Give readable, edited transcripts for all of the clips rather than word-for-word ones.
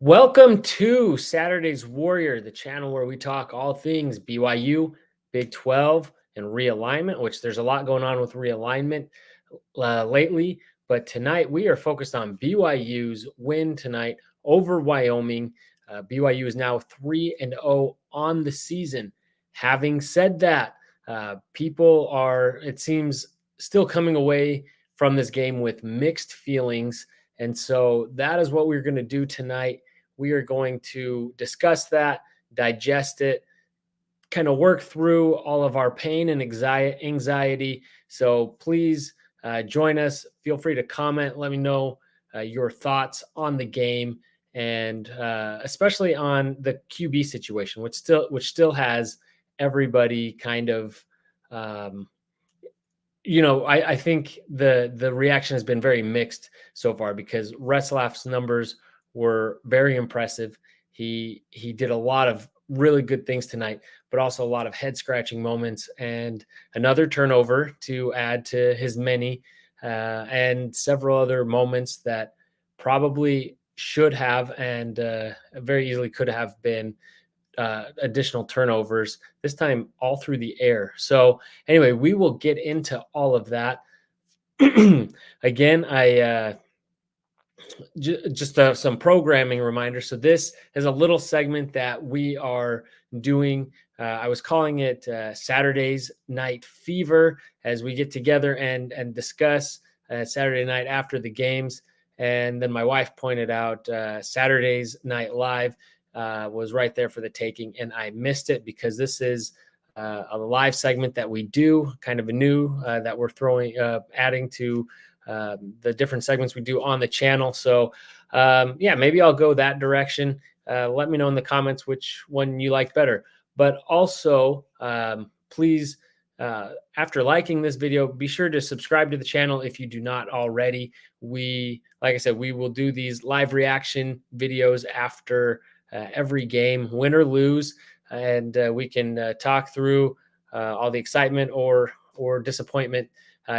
Welcome to Saturday's Warrior, the channel where we talk all things BYU, Big 12, and realignment, which there's a lot going on with realignment lately. But tonight we are focused on BYU's win tonight over Wyoming. BYU is now 3-0 on the season. Having said that, people are, it seems, still coming away from this game with mixed feelings. And so that is what we're going to do tonight. We are going to discuss that, digest it, kind of work through all of our pain and anxiety. So please join us. Feel free to comment. Let me know your thoughts on the game and especially on the QB situation, which still has everybody kind of. I think the reaction has been very mixed so far because Retzlaff's numbers were very impressive. He did a lot of really good things tonight, but also a lot of head scratching moments and another turnover to add to his many, and several other moments that probably should have and very easily could have been additional turnovers, this time all through the air. So anyway, we will get into all of that. Again, I just some programming reminders. So this is a little segment that we are doing. I was calling it Saturday's Night Fever, as we get together and discuss Saturday night after the games. And then my wife pointed out Saturday's Night Live was right there for the taking, and I missed it because this is a live segment that we do, kind of a new that we're adding to the different segments we do on the channel. So maybe I'll go that direction. Let me know in the comments which one you like better. But also, please, after liking this video, be sure to subscribe to the channel if you do not already. Like I said, we will do these live reaction videos after every game, win or lose, and we can talk through all the excitement or disappointment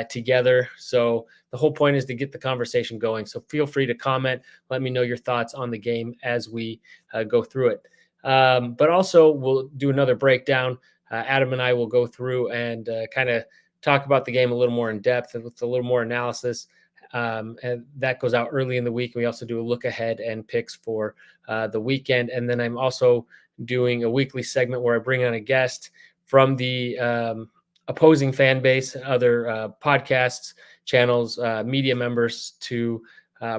together. So the whole point is to get the conversation going. So feel free to comment. Let me know your thoughts on the game as we go through it. But also, we'll do another breakdown. Adam and I will go through and kind of talk about the game a little more in depth and with a little more analysis. And that goes out early in the week. We also do a look ahead and picks for the weekend. And then I'm also doing a weekly segment where I bring on a guest from the opposing fan base, other podcasts, channels, media members to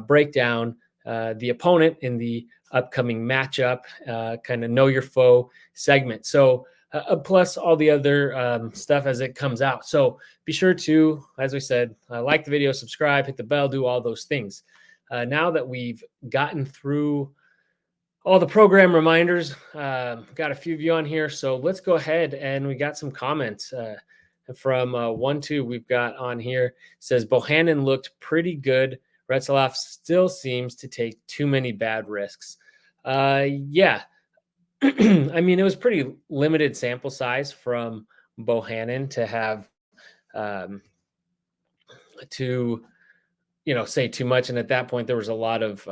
break down the opponent in the upcoming matchup, kind of know your foe segment. So plus all the other stuff as it comes out. So be sure to, as we said, like the video, subscribe, hit the bell, do all those things. Now that we've gotten through all the program reminders, got a few of you on here. So let's go ahead, and we got some comments from 1-2 we've got on here. It says Bohannon looked pretty good. Retzlaff still seems to take too many bad risks. Yeah. I mean, it was pretty limited sample size from Bohannon to have to say too much. And at that point, there was a lot of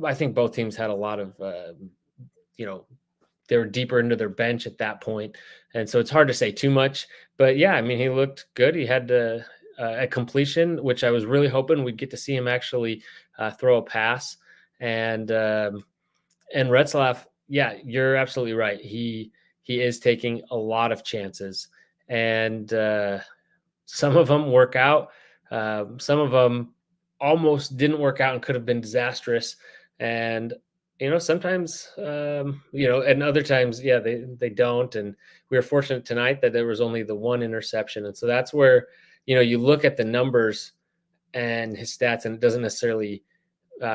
I think both teams had a lot of they were deeper into their bench at that point, and so it's hard to say too much. But yeah, I mean, he looked good. He had a completion, which I was really hoping we'd get to see him actually throw a pass. And Retzlaff, yeah, you're absolutely right. He is taking a lot of chances, and some of them work out. Some of them almost didn't work out and could have been disastrous. And sometimes and other times, yeah, they don't. And we were fortunate tonight that there was only the one interception, and so that's where you look at the numbers and his stats, and it doesn't necessarily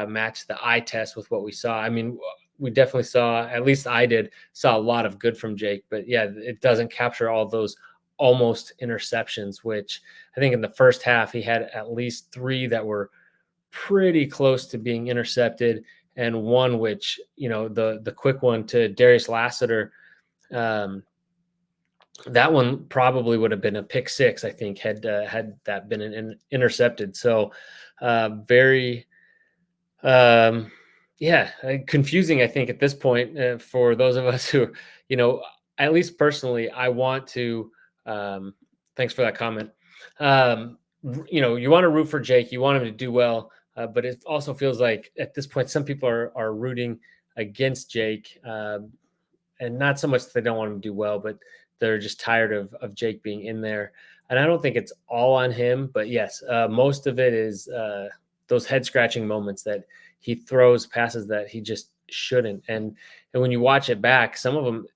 match the eye test with what we saw. I mean, we definitely saw, at least I saw a lot of good from Jake, but yeah, it doesn't capture all those almost interceptions, which I think in the first half he had at least 3 that were pretty close to being intercepted, and one which the quick one to Darius Lassiter, that one probably would have been a pick 6, I think, had that been intercepted. So very Yeah, confusing, I think, at this point, for those of us who, you know, at least personally, I want to. Um, thanks for that comment. You want to root for Jake, you want him to do well, but it also feels like at this point, some people are rooting against Jake, and not so much that they don't want him to do well, but they're just tired of Jake being in there. And I don't think it's all on him, but yes, most of it is those head scratching moments that he throws passes that he just shouldn't. And when you watch it back, some of them,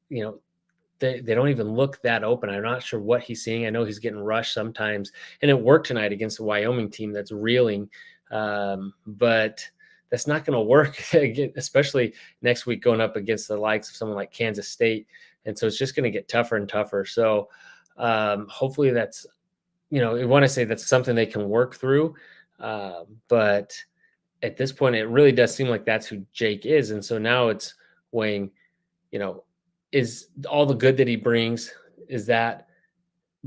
they don't even look that open. I'm not sure what he's seeing. I know he's getting rushed sometimes, and it worked tonight against the Wyoming team that's reeling. But that's not going to work, especially next week going up against the likes of someone like Kansas State. And so it's just going to get tougher and tougher. So hopefully that's, we want to say that's something they can work through. But at this point, it really does seem like that's who Jake is. And so now it's weighing, you know, is all the good that he brings, is that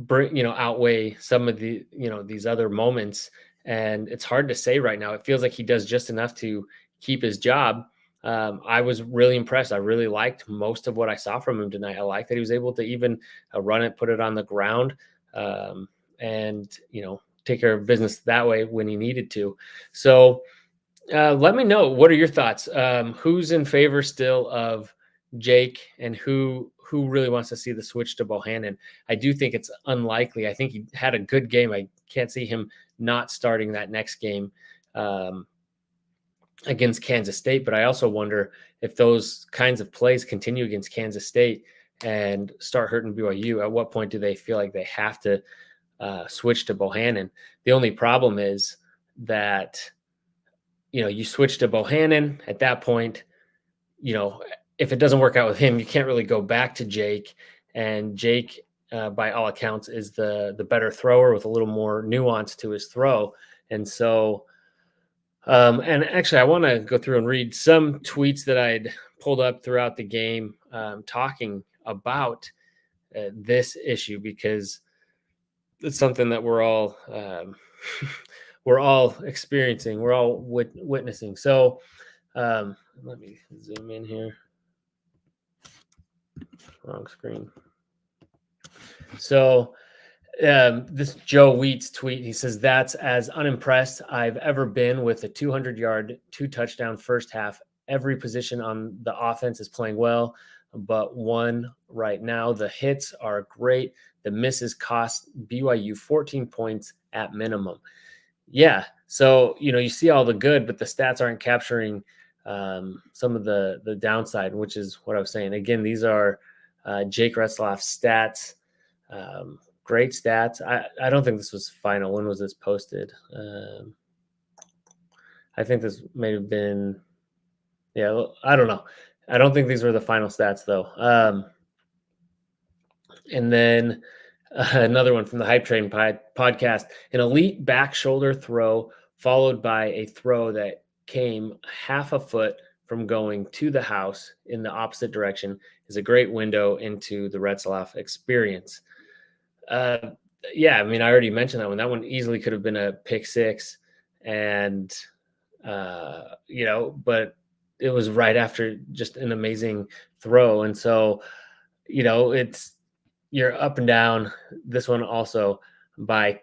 outweigh some of the, these other moments. And it's hard to say right now. It feels like he does just enough to keep his job. I was really impressed. I really liked most of what I saw from him tonight. I like that he was able to even run it, put it on the ground, and take care of business that way when he needed to. So let me know, what are your thoughts? Who's in favor still of Jake, and who really wants to see the switch to Bohannon? I do think it's unlikely. I think he had a good game. I can't see him not starting that next game against Kansas State. But I also wonder if those kinds of plays continue against Kansas State and start hurting BYU. At what point do they feel like they have to switch to Bohannon? The only problem is that you switch to Bohannon at that point. If it doesn't work out with him, you can't really go back to Jake. And Jake, by all accounts, is the better thrower with a little more nuance to his throw. And so, and actually, I want to go through and read some tweets that I'd pulled up throughout the game, talking about this issue, because it's something that we're all we're all experiencing, we're all witnessing. So let me zoom in here. Wrong screen. So this Joe Wheat's tweet, he says, "That's as unimpressed I've ever been with a 200-yard, 2-touchdown first half. Every position on the offense is playing well, but one right now. The hits are great. The misses cost BYU 14 points at minimum." Yeah. So, you see all the good, but the stats aren't capturing some of the downside, which is what I was saying. Again, these are Jake Retzlaff stats. Great stats. I don't think this was final. When was this posted? I think this may have been, I don't know. I don't think these were the final stats, though. And then another one from the Hype Train podcast: an elite back shoulder throw followed by a throw that came half a foot from going to the house in the opposite direction is a great window into the Retzlaff experience. Yeah, I mean, I already mentioned that one. That one easily could have been a pick six, and but it was right after just an amazing throw. And so, you're up and down. This one also by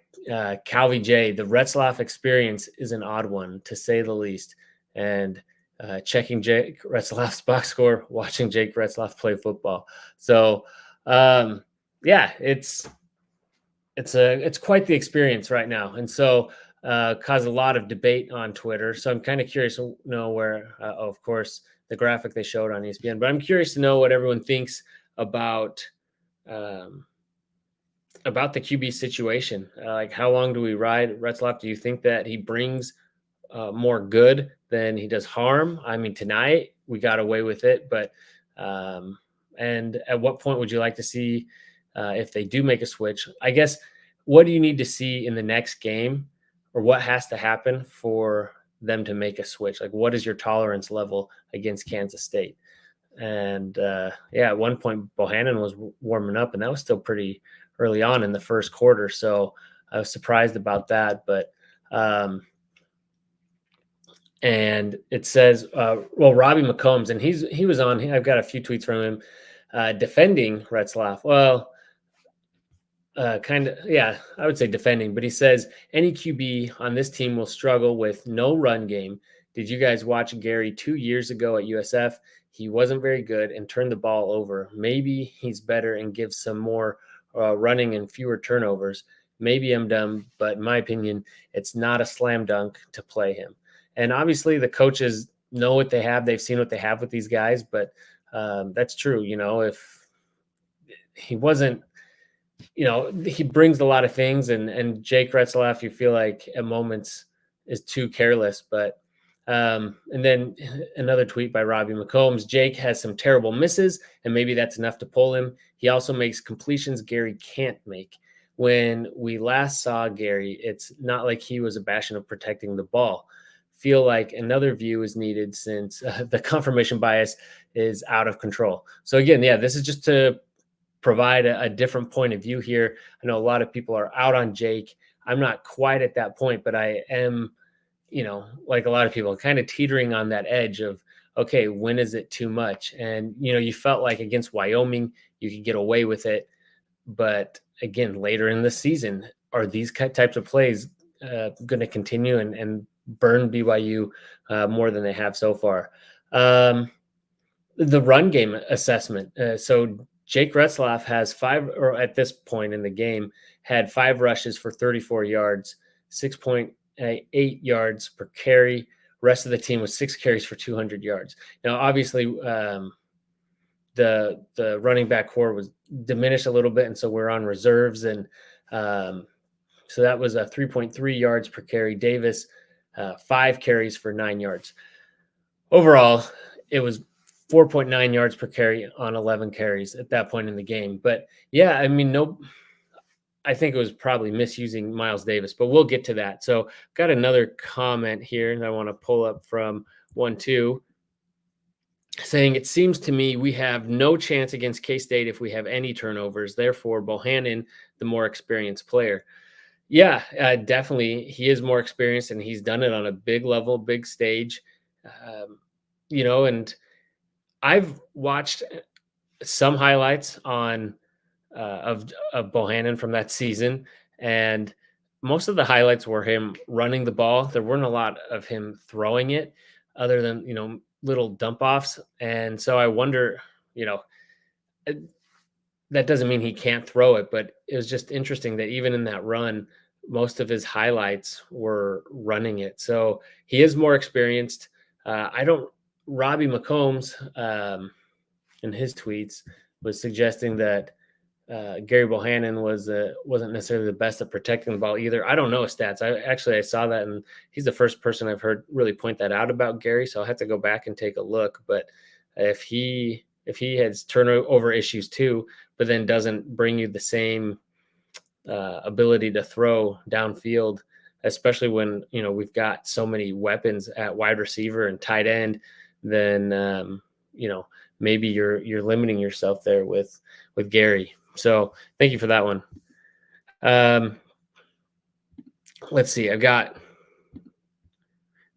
Calvi J. The Retzlaff experience is an odd one, to say the least. And checking Jake Retzlaff's box score, watching Jake Retzlaff play football. So, yeah, it's quite the experience right now. And so caused a lot of debate on Twitter. So I'm kind of curious to know where, of course, the graphic they showed on ESPN, but I'm curious to know what everyone thinks about the QB situation. Like, how long do we ride Retzlaff? Do you think that he brings more good than he does harm? I mean, tonight we got away with it, but and at what point would you like to see if they do make a switch? I guess, what do you need to see in the next game, or what has to happen for them to make a switch? Like, what is your tolerance level against Kansas State? And at one point Bohannon was warming up, and that was still pretty early on in the first quarter. So I was surprised about that. But and it says, well, Robbie McCombs, and he was on. I've got a few tweets from him defending Retzlaff. Well, kind of, yeah, I would say defending, but he says any QB on this team will struggle with no run game. Did you guys watch Gary 2 years ago at USF? He wasn't very good and turned the ball over. Maybe he's better and gives some more running and fewer turnovers. Maybe I'm dumb, but in my opinion, it's not a slam dunk to play him. And obviously, the coaches know what they have. They've seen what they have with these guys, but that's true. If he wasn't, he brings a lot of things, and Jake Retzlaff, you feel like at moments is too careless. But and then another tweet by Robbie McCombs: Jake has some terrible misses, and maybe that's enough to pull him. He also makes completions Gary can't make. When we last saw Gary, it's not like he was a bastion of protecting the ball. Feel like another view is needed since the confirmation bias is out of control. So again, yeah, this is just to provide a different point of view here. I know a lot of people are out on Jake. I'm not quite at that point, but I am, like a lot of people, kind of teetering on that edge of, okay, when is it too much? And, you felt like against Wyoming, you could get away with it. But again, later in the season, are these types of plays going to continue and burn BYU more than they have so far? The run game assessment. So Jake Retzlaff has or at this point in the game, had 5 rushes for 34 yards, 6.8 yards per carry. Rest of the team was 6 carries for 200 yards. Now, obviously, the running back core was diminished a little bit, and so we're on reserves, and so that was a 3.3 yards per carry. Davis, 5 carries for 9 yards. Overall, it was 4.9 yards per carry on 11 carries at that point in the game. But yeah, I mean, I think it was probably misusing Miles Davis, but we'll get to that. So got another comment here that I want to pull up from 1-2 saying, it seems to me we have no chance against K-State if we have any turnovers. Therefore, Bohannon, the more experienced player. Yeah, definitely. He is more experienced, and he's done it on a big level, big stage. And I've watched some highlights on of Bohannon from that season, and most of the highlights were him running the ball. There weren't a lot of him throwing it, other than little dump offs. And so I wonder, that doesn't mean he can't throw it, but it was just interesting that even in that run, most of his highlights were running it. So he is more experienced. Robbie McCombs, in his tweets, was suggesting that Gary Bohannon wasn't necessarily the best at protecting the ball either. I don't know his stats. I saw that, and he's the first person I've heard really point that out about Gary. So I'll have to go back and take a look. But if he has turnover issues too, but then doesn't bring you the same ability to throw downfield, especially when we've got so many weapons at wide receiver and tight end, then maybe you're limiting yourself there with Gary. So thank you for that one. Let's see. I've got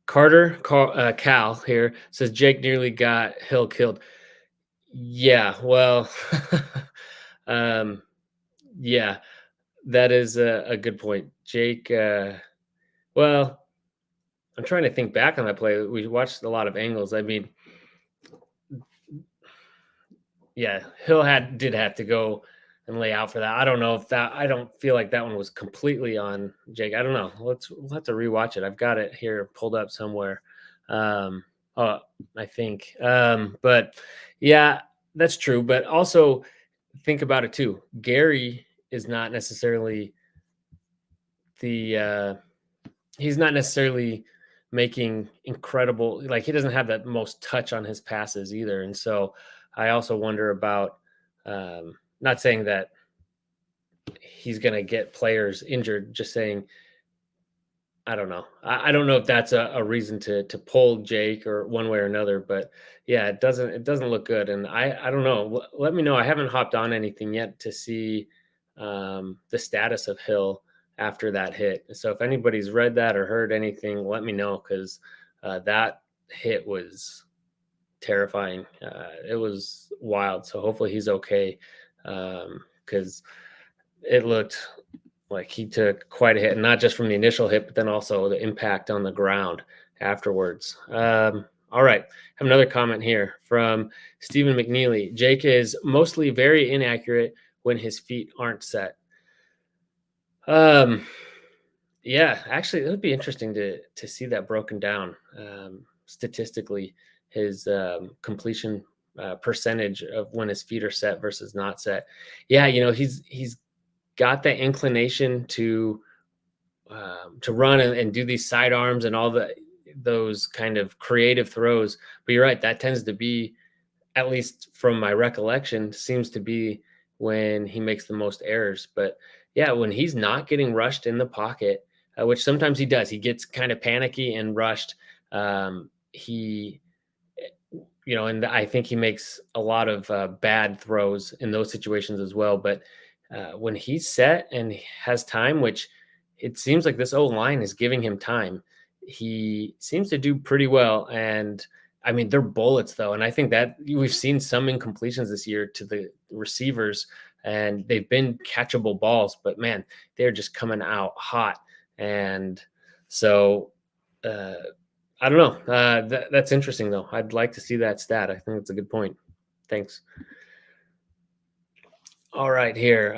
Cal here says Jake nearly got Hill killed. Yeah, well, yeah, that is a good point. Jake, well, I'm trying to think back on that play. We watched a lot of angles. I mean, yeah, Hill did have to go and lay out for that. I don't know if I don't feel like that one was completely on Jake. I don't know. We'll have to rewatch it. I've got it here pulled up somewhere. I think. But yeah, that's true. But also think about it too. Gary is not necessarily he's not necessarily making incredible, like he doesn't have that most touch on his passes either. And so I also wonder about, not saying that he's going to get players injured, just saying, I don't know. I don't know if that's a reason to pull Jake or one way or another, but yeah, it doesn't look good. And I don't know. Let me know. I haven't hopped on anything yet to see the status of Hill after that hit. So if anybody's read that or heard anything, let me know, because That hit was terrifying. It was wild. So hopefully he's okay, because it looked like he took quite a hit, not just from the initial hit, but then also the impact on the ground afterwards. All right. I have another comment here from Stephen McNeely. Jake is mostly very inaccurate when his feet aren't set. Um, yeah, actually, it would be interesting to see that broken down statistically. His completion percentage of when his feet are set versus not set. Yeah, he's got that inclination to run and do these sidearms and all those kind of creative throws. But you're right, that tends to be, at least from my recollection, seems to be when he makes the most errors. But yeah, when he's not getting rushed in the pocket, which sometimes he does, he gets kind of panicky and rushed. He, and I think he makes a lot of bad throws in those situations as well. But when he's set and he has time, which it seems like this O line is giving him time, he seems to do pretty well. And I mean, they're bullets though, and I think that we've seen some incompletions this year to the receivers, and they've been catchable balls. But man, they're just coming out hot, and so. Uh, I don't know. That's interesting, though. I'd like to see that stat. I think it's a good point. Thanks. All right, here.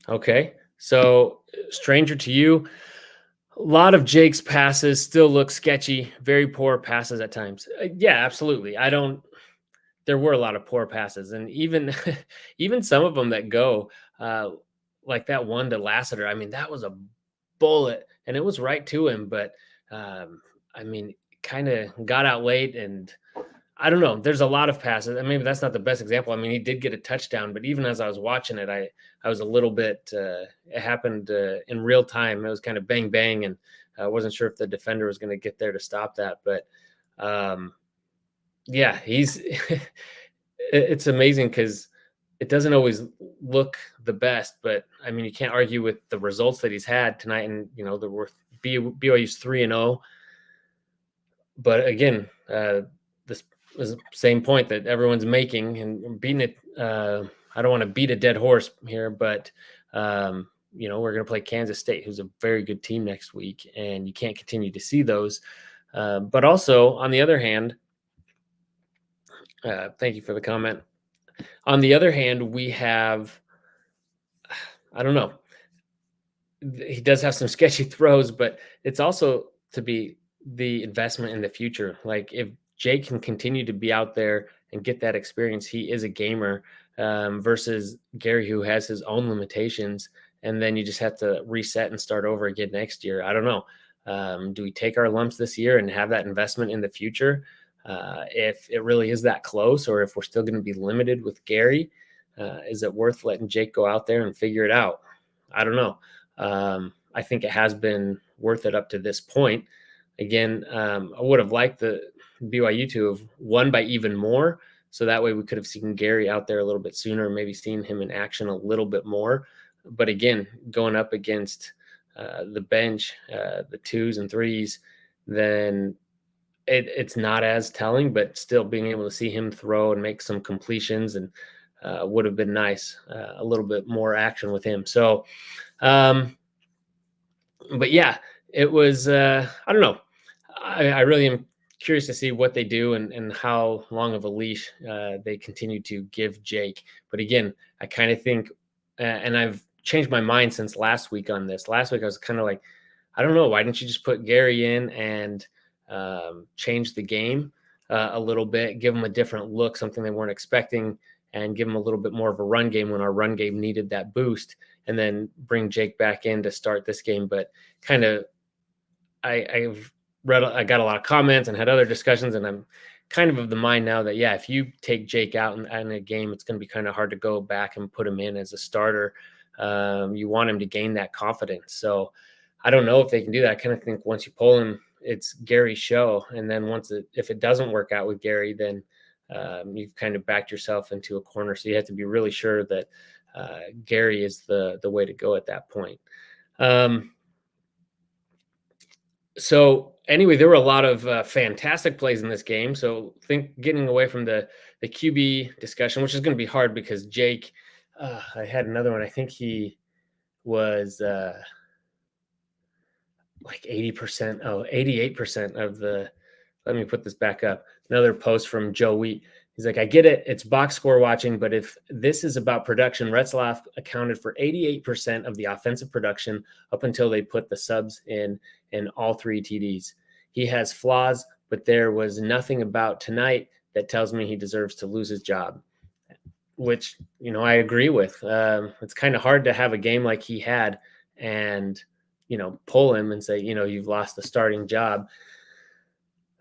Okay. So, stranger to you, a lot of Jake's passes still look sketchy, very poor passes at times. Yeah, absolutely. I don't. There were a lot of poor passes, and even even some of them that go, uh, like that one to Lassiter. I mean, that was a bullet, and it was right to him. But um, I mean, kind of got out late, and I don't know. There's a lot of passes, and maybe that's not the best example. I mean, he did get a touchdown, but even as I was watching it, I was a little bit. It happened in real time. It was kind of bang bang, and I wasn't sure if the defender was going to get there to stop that. But yeah, he's. It's amazing because it doesn't always look the best, but I mean, you can't argue with the results that he's had tonight, and they're worth BYU's 3-0. But again, this is the same point that everyone's making, and beating it. I don't want to beat a dead horse here, but we're going to play Kansas State, who's a very good team next week, and you can't continue to see those. But also, on the other hand, thank you for the comment. On the other hand, we have, I don't know, he does have some sketchy throws, but it's also to be the investment in the future. Like if Jake can continue to be out there and get that experience, he is a gamer versus Gary, who has his own limitations. And then you just have to reset and start over again next year. I don't know. Do we take our lumps this year and have that investment in the future? If it really is that close, or if we're still going to be limited with Gary, is it worth letting Jake go out there and figure it out? I don't know. I think it has been worth it up to this point. Again, I would have liked the BYU to have won by even more. So that way we could have seen Gary out there a little bit sooner, maybe seen him in action a little bit more. But again, going up against the bench, the 2s and 3s, then it's not as telling, but still being able to see him throw and make some completions and would have been nice. A little bit more action with him. So, but yeah, it was, I don't know. I really am curious to see what they do and how long of a leash they continue to give Jake. But again, I kind of think, and I've changed my mind since last week on this. Last week, I was kind of like, I don't know, why didn't you just put Gary in and change the game a little bit, give them a different look, something they weren't expecting, and give them a little bit more of a run game when our run game needed that boost, and then bring Jake back in to start this game. But kind of, I've read, I got a lot of comments and had other discussions, and I'm kind of the mind now that, yeah, if you take Jake out in a game, it's going to be kind of hard to go back and put him in as a starter. You want him to gain that confidence. So I don't know if they can do that. I kind of think once you pull him, it's Gary's show. And then if it doesn't work out with Gary, then you've kind of backed yourself into a corner. So you have to be really sure that Gary is the way to go at that point. So anyway, there were a lot of fantastic plays in this game. So think getting away from the QB discussion, which is going to be hard because Jake, I had another one. I think he was like 80%, 88% of the, let me put this back up. Another post from Joe Wheat. He's like, I get it. It's box score watching, but if this is about production, Retzlaff accounted for 88% of the offensive production up until they put the subs in all three TDs. He has flaws, but there was nothing about tonight that tells me he deserves to lose his job, which, I agree with. It's kind of hard to have a game like he had and, pull him and say, you've lost the starting job.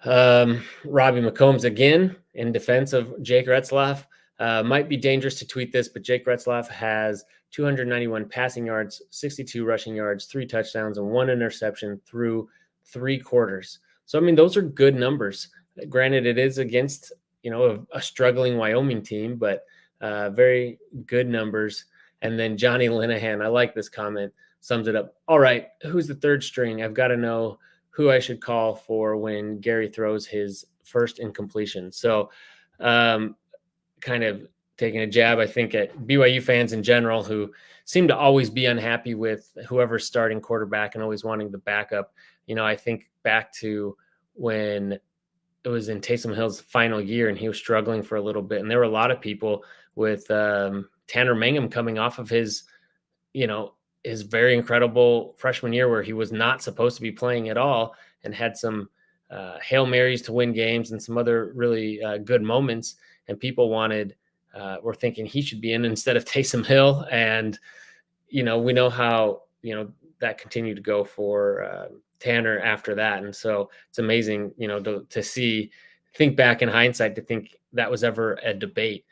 Robbie McCombs again in defense of Jake Retzlaff. Might be dangerous to tweet this, but Jake Retzlaff has 291 passing yards, 62 rushing yards, 3 touchdowns, and 1 interception through 3 quarters. So, I mean, those are good numbers. Granted, it is against, a struggling Wyoming team, but very good numbers. And then Johnny Linehan, I like this comment, sums it up. All right, who's the third string? I've got to know who I should call for when Gary throws his first incompletion. So, kind of taking a jab, I think, at BYU fans in general who seem to always be unhappy with whoever's starting quarterback and always wanting the backup. I think back to when it was in Taysom Hill's final year and he was struggling for a little bit. And there were a lot of people with Tanner Mangum coming off of you know, his very incredible freshman year where he was not supposed to be playing at all and had some Hail Marys to win games and some other really good moments. And people were thinking he should be in instead of Taysom Hill. And, we know how, that continued to go for Tanner after that. And so it's amazing, to think back in hindsight, to think that was ever a debate.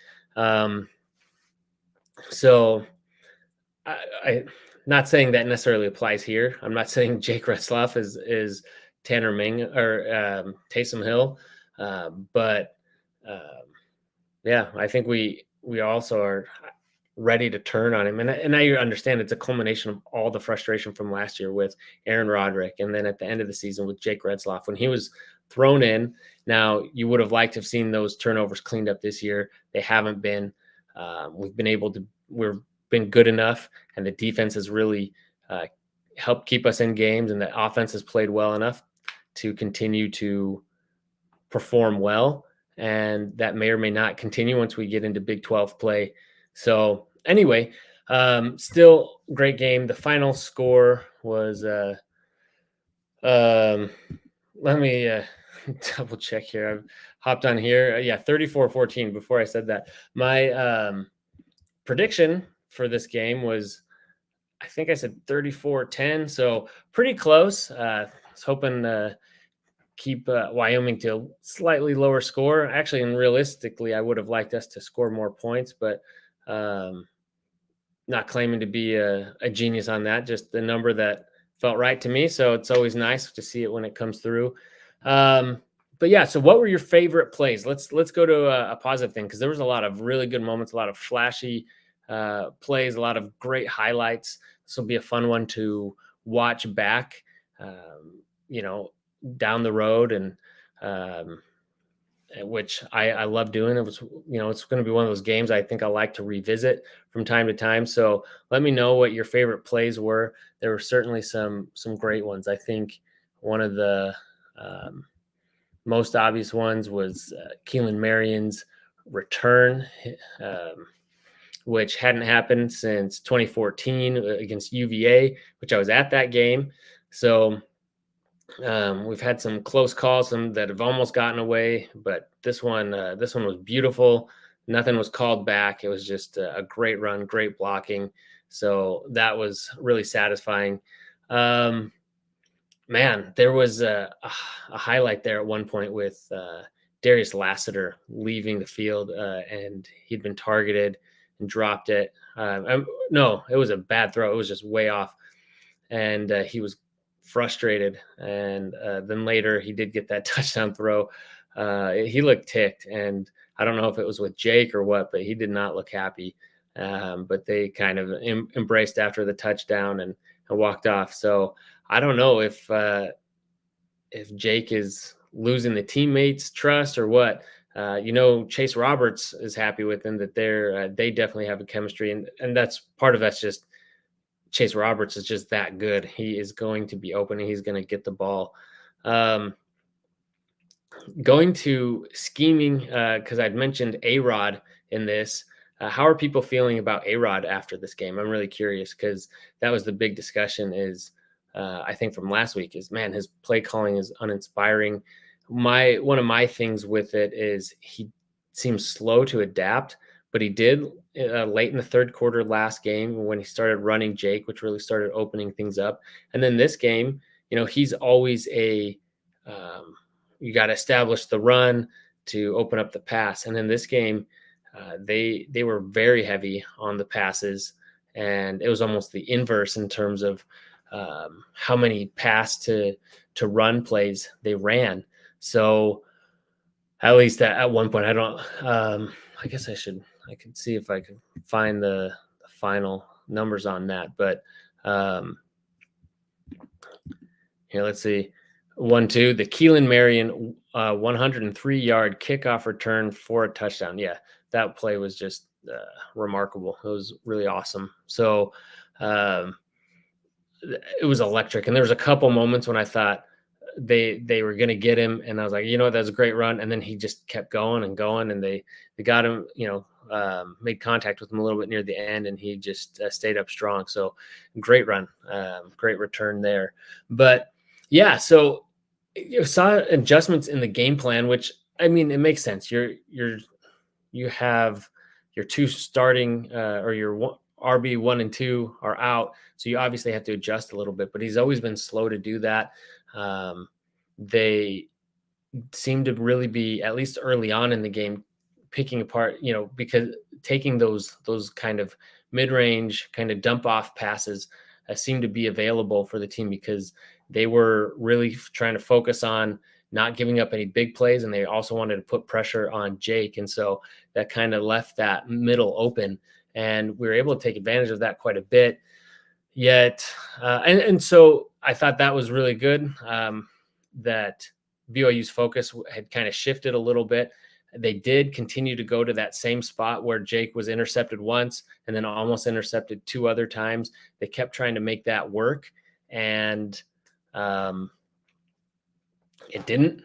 So I not saying that necessarily applies here. I'm not saying Jake Retzlaff is Tanner Ming or Taysom Hill, but yeah, I think we also are ready to turn on him. And I understand it's a culmination of all the frustration from last year with Aaron Roderick, and then at the end of the season with Jake Retzlaff when he was thrown in. Now you would have liked to have seen those turnovers cleaned up this year. They haven't been. We've been good enough, and the defense has really helped keep us in games, and the offense has played well enough to continue to perform well. And that may or may not continue once we get into Big 12 play. So anyway, still great game. The final score was, let me double check here. I've hopped on here. Yeah, 34-14 before I said that. My prediction for this game was, I think I said 34-10. So pretty close. I was hoping keep Wyoming to a slightly lower score. Actually, and realistically, I would have liked us to score more points, but not claiming to be a genius on that. Just the number that felt right to me. So it's always nice to see it when it comes through. But yeah, so what were your favorite plays? Let's go to a positive thing, because there was a lot of really good moments, a lot of flashy plays, a lot of great highlights. This will be a fun one to watch back. Down the road, and which I love doing. It was, it's going to be one of those games I think I like to revisit from time to time. So let me know what your favorite plays were. There were certainly some great ones. I think one of the most obvious ones was Keelan Marion's return, which hadn't happened since 2014 against UVA, which I was at that game. So we've had some close calls, some that have almost gotten away, but this one was beautiful. Nothing was called back. It was just a great run, great blocking. So that was really satisfying. Man, there was a highlight there at one point with Darius Lassiter leaving the field, and he'd been targeted and dropped it. No, it was a bad throw. It was just way off, and he was frustrated. And then later he did get that touchdown throw. He looked ticked, and I don't know if it was with Jake or what, but he did not look happy. But they kind of embraced after the touchdown and walked off. So I don't know if if Jake is losing the teammates' trust or what. Chase Roberts is happy with him, that they definitely have a chemistry, and that's part of that's just Chase Roberts is just that good. He is going to be open and he's going to get the ball. Um, Going to scheming, because I'd mentioned A-Rod in this. How are people feeling about A-Rod after this game? I'm really curious, because that was the big discussion is, I think from last week, is, man, his play calling is uninspiring. One of my things with it is he seems slow to adapt, but he did late in the third quarter last game when he started running Jake, which really started opening things up. And then this game, he's always um, you got to establish the run to open up the pass. And in this game, they were very heavy on the passes, and it was almost the inverse in terms of how many pass to run plays they ran. So at least at one point, I don't. I guess I could see if I could find the final numbers on that, but here, let's see. 1-2. The Keelan Marion 103-yard kickoff return for a touchdown. Yeah, that play was just remarkable. It was really awesome. So um, it was electric. And there was a couple moments when I thought they were going to get him, and I was like, that was a great run. And then he just kept going and going, and they got him. Made contact with him a little bit near the end, and he just stayed up strong. So great run, great return there. But yeah, so you saw adjustments in the game plan, which, I mean, it makes sense. You have your two starting or your RB 1 and 2 are out, so you obviously have to adjust a little bit. But he's always been slow to do that. They seem to really be, at least early on in the game, picking apart, because taking those kind of mid-range kind of dump off passes seem to be available for the team, because they were really trying to focus on not giving up any big plays, and they also wanted to put pressure on Jake. And so that kind of left that middle open, and we were able to take advantage of that quite a bit. Yet, and so I thought that was really good, that BYU's focus had kind of shifted a little bit. They did continue to go to that same spot where Jake was intercepted once and then almost intercepted 2 other times. They kept trying to make that work, and it didn't.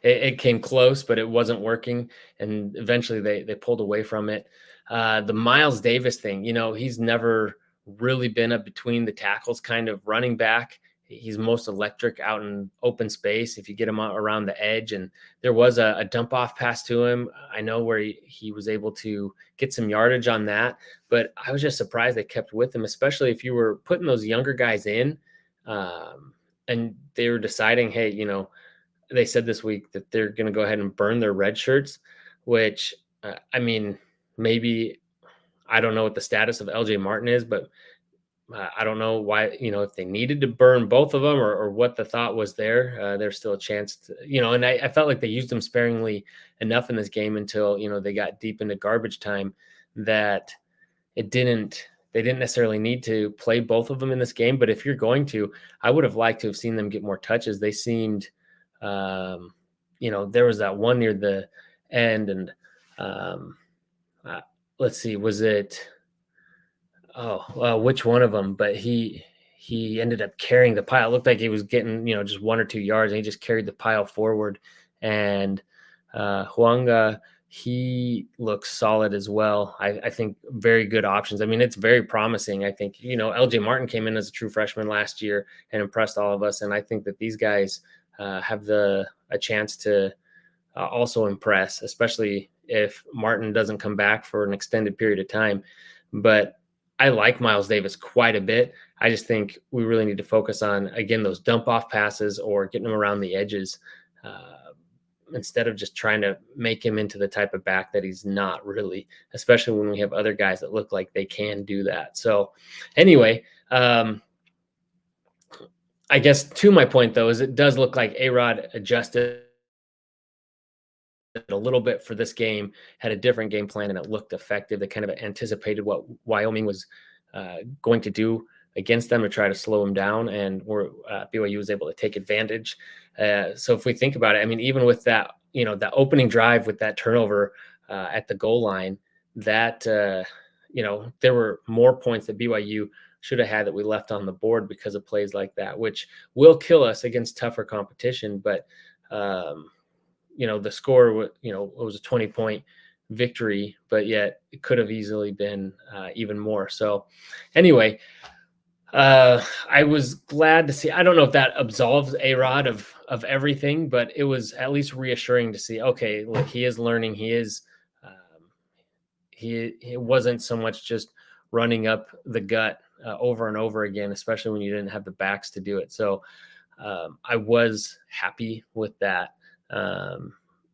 It came close, but it wasn't working, and eventually they pulled away from it. The Miles Davis thing, he's never really been a between the tackles kind of running back. He's most electric out in open space if you get him around the edge. And there was a dump off pass to him, I know, where he was able to get some yardage on that. But I was just surprised they kept with him, especially if you were putting those younger guys in. And they were deciding, hey, they said this week that they're going to go ahead and burn their red shirts, which, I mean, maybe, I don't know what the status of LJ Martin is, but I don't know why, if they needed to burn both of them, or what the thought was there. There's still a chance to, and I felt like they used them sparingly enough in this game until, they got deep into garbage time, that they didn't necessarily need to play both of them in this game. But if you're going to, I would have liked to have seen them get more touches. They seemed, there was that one near the end, and let's see, was it, which one of them? But he ended up carrying the pile. It looked like he was getting, just 1 or 2 yards, and he just carried the pile forward. And Huanga, he looks solid as well. I think very good options. I mean, it's very promising. I think, LJ Martin came in as a true freshman last year and impressed all of us. And I think that these guys have a chance to also impress, especially if Martin doesn't come back for an extended period of time. But I like Miles Davis quite a bit. I just think we really need to focus on, again, those dump off passes or getting them around the edges, instead of just trying to make him into the type of back that he's not really, especially when we have other guys that look like they can do that. So anyway, I guess to my point, though, is it does look like A-Rod adjusted a little bit for this game, had a different game plan, and it looked effective. They kind of anticipated what Wyoming was going to do against them to try to slow them down, and BYU was able to take advantage. So if we think about it, I mean, even with that, that opening drive with that turnover at the goal line, that there were more points that BYU should have had that we left on the board because of plays like that, which will kill us against tougher competition. But the score, it was a 20-point victory, but yet it could have easily been even more. So anyway, I was glad to see. I don't know if that absolves A-Rod of everything, but it was at least reassuring to see. Okay, look, he is learning. He is. He wasn't so much just running up the gut over and over again, especially when you didn't have the backs to do it. So I was happy with that,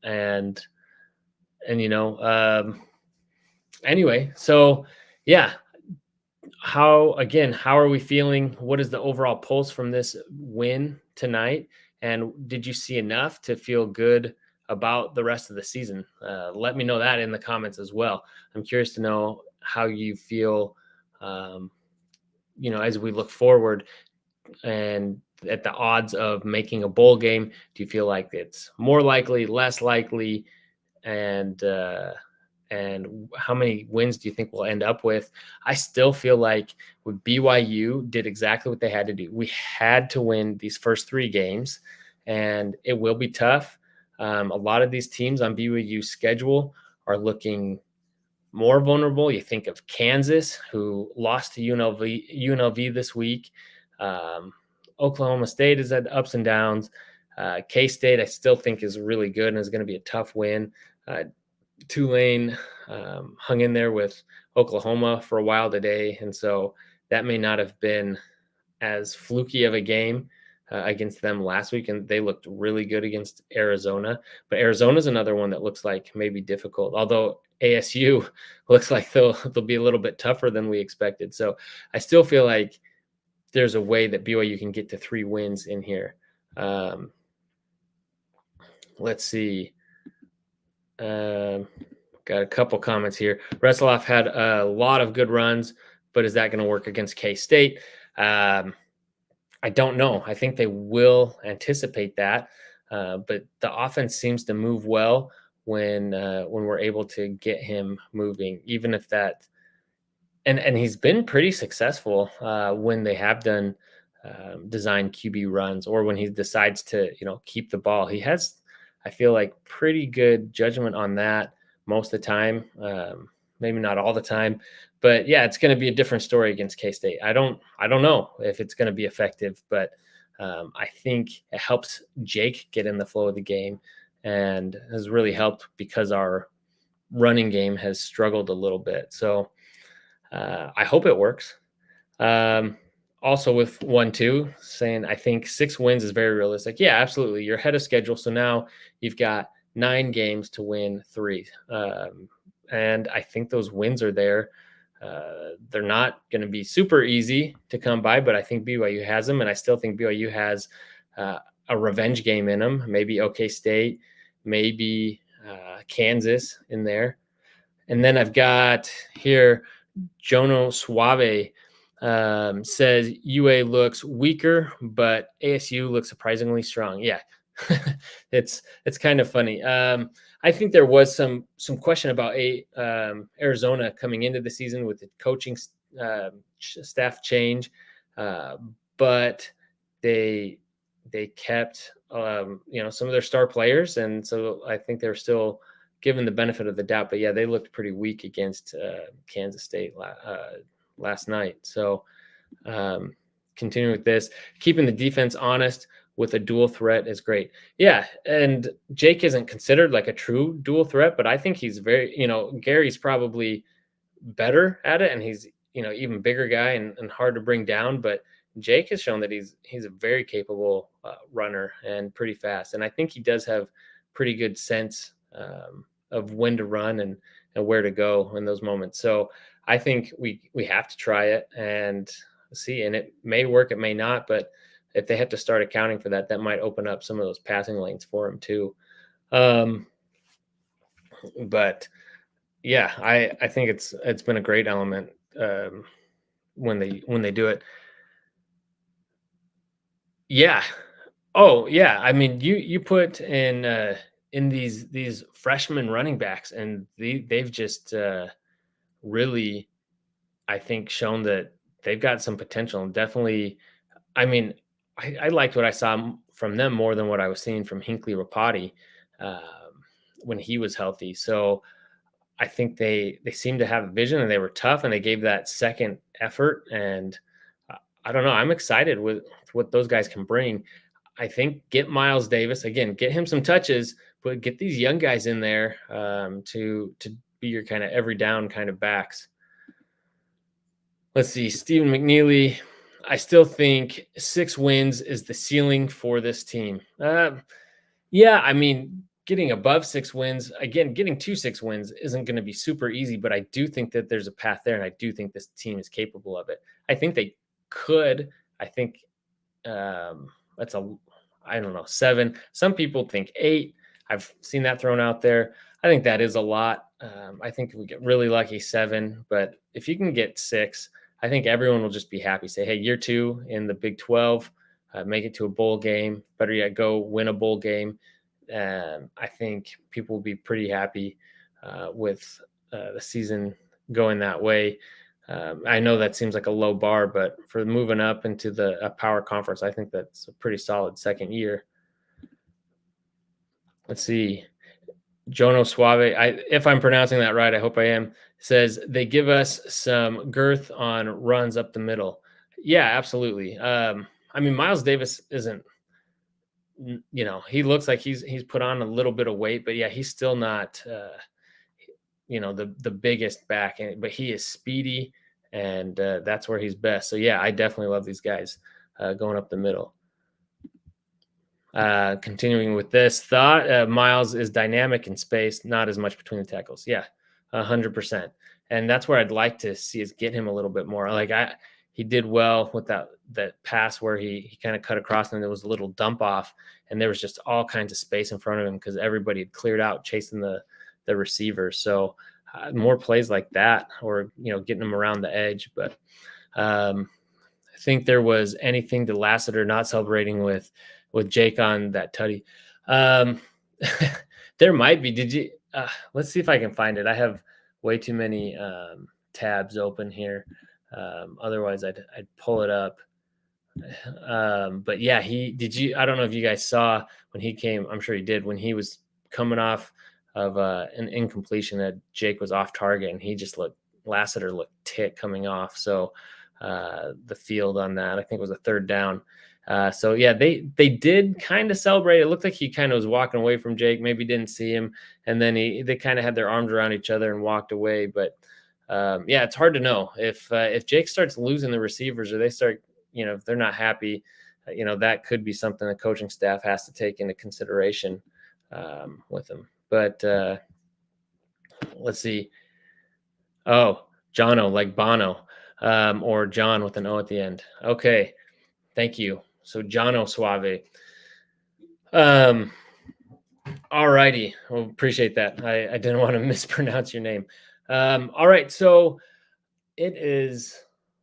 and anyway, so yeah. How are we feeling? What is the overall pulse from this win tonight? And did you see enough to feel good about the rest of the season? Let me know that in the comments as well. I'm curious to know how you feel, as we look forward and at the odds of making a bowl game. Do you feel like it's more likely, less likely? And how many wins do you think we'll end up with? I still feel like with BYU did exactly what they had to do. We had to win these first 3 games, and it will be tough. A lot of these teams on BYU's schedule are looking more vulnerable. You think of Kansas, who lost to UNLV this week. Oklahoma State is at ups and downs. K-State, I still think, is really good and is going to be a tough win. Tulane hung in there with Oklahoma for a while today, and so that may not have been as fluky of a game against them last week, and they looked really good against Arizona. But Arizona's another one that looks like maybe difficult, although ASU looks like they'll be a little bit tougher than we expected. So I still feel like there's a way that BYU can get to 3 wins in here. Let's see. Got a couple comments here. Retzlaff had a lot of good runs, but is that going to work against K-State? I don't know. I think they will anticipate that, but the offense seems to move well when we're able to get him moving, even if that. And he's been pretty successful when they have done design QB runs, or when he decides to keep the ball. He has, I feel like, pretty good judgment on that most of the time. Maybe not all the time, but yeah, it's going to be a different story against K-State. I don't know if it's going to be effective, but I think it helps Jake get in the flow of the game, and has really helped because our running game has struggled a little bit. So I hope it works. Also with 1-2 saying, I think 6 wins is very realistic. Yeah, absolutely. You're ahead of schedule. So now you've got 9 games to win 3. And I think those wins are there. They're not going to be super easy to come by, but I think BYU has them. And I still think BYU has a revenge game in them. Maybe OK State, maybe Kansas in there. And then I've got here, Jono Suave says UA looks weaker, but ASU looks surprisingly strong. Yeah, it's kind of funny. I think there was some question about Arizona coming into the season with the coaching staff change, but they kept some of their star players, and so I think they're still given the benefit of the doubt. But yeah, they looked pretty weak against Kansas State last night. So continuing with this, keeping the defense honest with a dual threat is great. Yeah, and Jake isn't considered like a true dual threat, but I think he's very, Gary's probably better at it, and he's, even bigger guy and hard to bring down. But Jake has shown that he's a very capable runner and pretty fast. And I think he does have pretty good sense of when to run and where to go in those moments. So I think we have to try it and see, and it may work, it may not, but if they have to start accounting for that, that might open up some of those passing lanes for him too. But yeah, I think it's been a great element when they do it. Yeah. Oh, yeah. I mean, you put in these freshman running backs, and they've just really, I think, shown that they've got some potential. And definitely, I mean, I liked what I saw from them more than what I was seeing from Hinkley Rapati when he was healthy. So I think they seemed to have a vision, and they were tough, and they gave that second effort. And I don't know. I'm excited with what those guys can bring. I think get Miles Davis again, get him some touches, but get these young guys in there to be your kind of every down kind of backs. Let's see, Stephen McNeely. I still think 6 wins is the ceiling for this team. Yeah, I mean, getting above 6 wins, again, getting to 6 wins isn't going to be super easy, but I do think that there's a path there, and I do think this team is capable of it. I think they could. I think that's I don't know, 7. Some people think 8. I've seen that thrown out there. I think that is a lot. I think if we get really lucky, 7. But if you can get 6, I think everyone will just be happy. Say, hey, year 2 in the Big 12, make it to a bowl game. Better yet, go win a bowl game. I think people will be pretty happy with the season going that way. I know that seems like a low bar, but for moving up into a power conference, I think that's a pretty solid second year. Let's see. Jono Suave, if I'm pronouncing that right, I hope I am, says they give us some girth on runs up the middle. Yeah, absolutely. I mean, Miles Davis isn't, he looks like he's put on a little bit of weight, but yeah, he's still not, the biggest back, but he is speedy, and that's where he's best. So yeah, I definitely love these guys going up the middle. Continuing with this thought, Miles is dynamic in space, not as much between the tackles. Yeah, 100%. And that's where I'd like to see us get him a little bit more. He did well with that pass where he kind of cut across, and there was a little dump off, and there was just all kinds of space in front of him because everybody had cleared out chasing the receiver. So more plays like that, or getting them around the edge. But I think there was anything to Lassiter not celebrating with Jake on that tutty. There might be. Did you? Let's see if I can find it. I have way too many tabs open here. Otherwise, I'd pull it up. But yeah, I don't know if you guys saw when he came. I'm sure he did when he was coming off of an incompletion that Jake was off target, and Lassiter looked tick coming off. So the field on that, I think it was a third down. So yeah, they did kind of celebrate. It looked like he kind of was walking away from Jake, maybe didn't see him, and then they kind of had their arms around each other and walked away. But yeah, it's hard to know if Jake starts losing the receivers, or they start, if they're not happy, that could be something the coaching staff has to take into consideration with him. But let's see. Oh, Jono, like Bono, or John with an O at the end. Okay, thank you. So Jono Suave. All righty. Well, appreciate that. I didn't want to mispronounce your name. All right. So it is,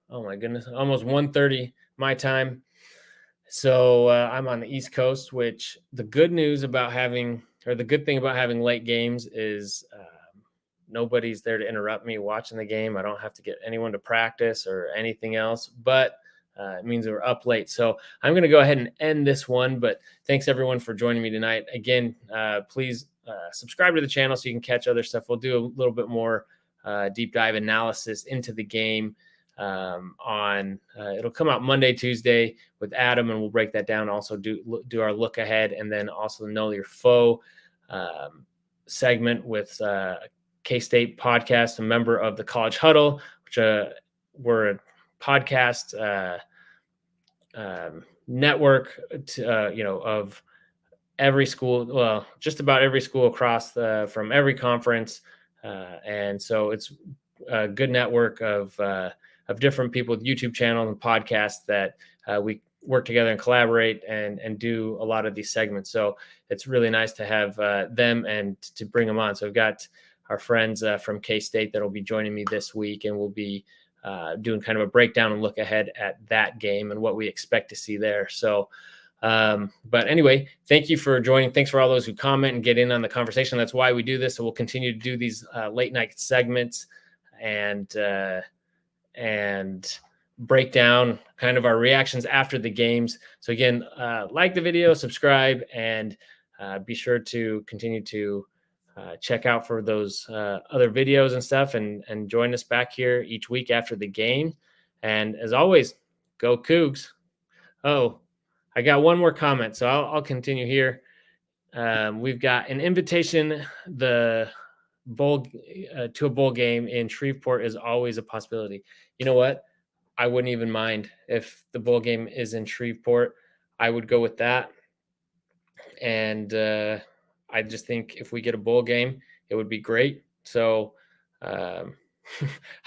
oh my goodness, almost 1:30 my time. So I'm on the East Coast, which the good thing about having late games is nobody's there to interrupt me watching the game. I don't have to get anyone to practice or anything else, but it means we're up late. So I'm going to go ahead and end this one, but thanks everyone for joining me tonight. Again, please subscribe to the channel so you can catch other stuff. We'll do a little bit more deep dive analysis into the game it'll come out Monday, Tuesday with Adam, and we'll break that down. Also do our look ahead, and then also know your foe segment with K-State podcast, a member of the College Huddle, which we're a podcast network of every school, well, just about every school across from every conference, and so it's a good network of different people with YouTube channels and podcasts that we work together and collaborate and do a lot of these segments. So it's really nice to have them and to bring them on. So I've got our friends from K-State that will be joining me this week, and we'll be doing kind of a breakdown and look ahead at that game and what we expect to see there. So But anyway, thank you for joining. Thanks for all those who comment and get in on the conversation. That's why we do this. So we'll continue to do these late night segments and break down kind of our reactions after the games. So again, like the video, subscribe, and be sure to continue to check out for those other videos and stuff, and join us back here each week after the game. And as always, go Cougs. Oh, I got one more comment, so I'll continue here. We've got an invitation. The bowl to a bowl game in Shreveport is always a possibility. You know what? I wouldn't even mind if the bowl game is in Shreveport. I would go with that. And I just think if we get a bowl game, it would be great. So I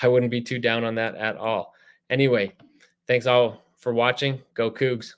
wouldn't be too down on that at all. Anyway, thanks all for watching. Go Cougs.